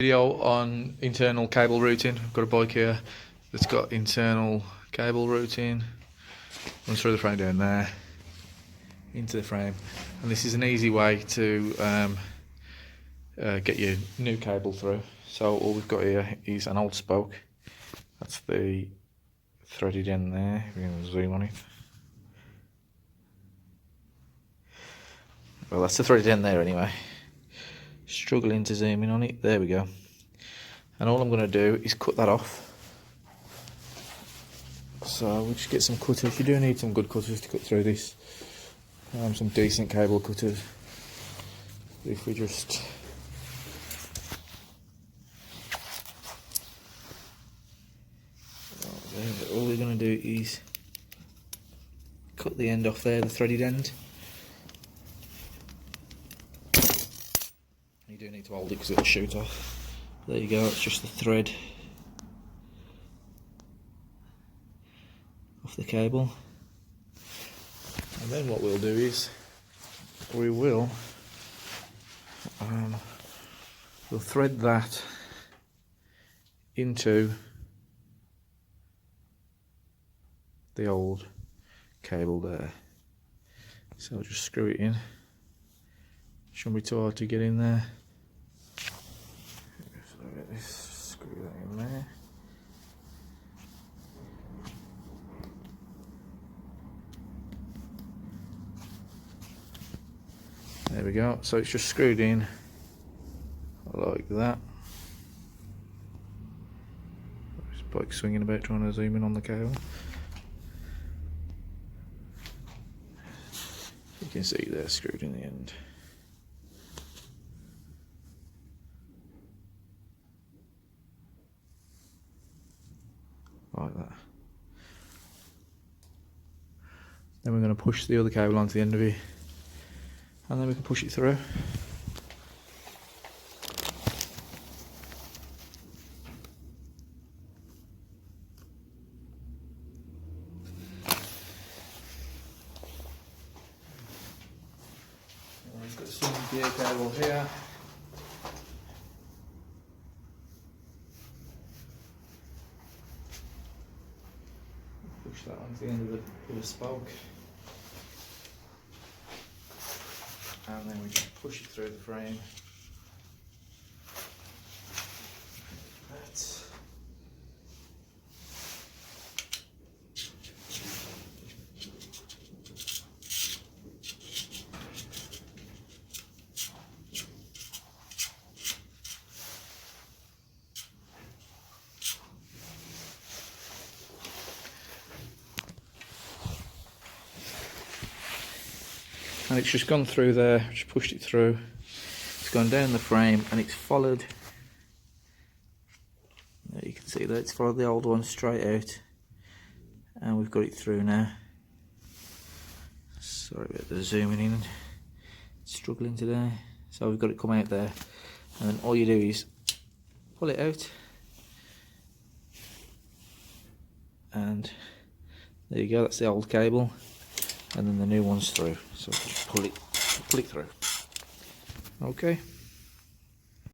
Video on internal cable routing. I've got a bike here that's got internal cable routing. Runs through the frame down there into the frame, and this is an easy way to get your new cable through. So all we've got here is an old spoke. That's the threaded end there. We're going to zoom on it. Well, that's the threaded end there anyway. Struggling to zoom in on it. There we go. And all I'm going to do is cut that off. So we'll just get some cutters. You do need some good cutters to cut through this. Some decent cable cutters. If we just all we're going to do is cut the end off there, the threaded end. You do need to hold it because it'll shoot off. There you go, it's just the thread off the cable. And then what we'll do is we'll thread that into the old cable there. So I'll just screw it in. Shouldn't be too hard to get in there. Screw that in there. There we go. So it's just screwed in like that. This bike's swinging about trying to zoom in on the cable. You can see they're screwed in the end. Like that. Then we're going to push the other cable onto the end of it, and then we can push it through. And we've got some gear cable here. Push that onto the end of the spoke, and then we just push it through the frame. That's and it's just gone through there, just pushed it through. It's gone down the frame and it's followed. There you can see that it's followed the old one straight out, and we've got it through now. Sorry about the zooming in, it's struggling today. So we've got it come out there, and then all you do is pull it out, and there you go, that's the old cable. And then the new one's through, so just pull it through. Okay.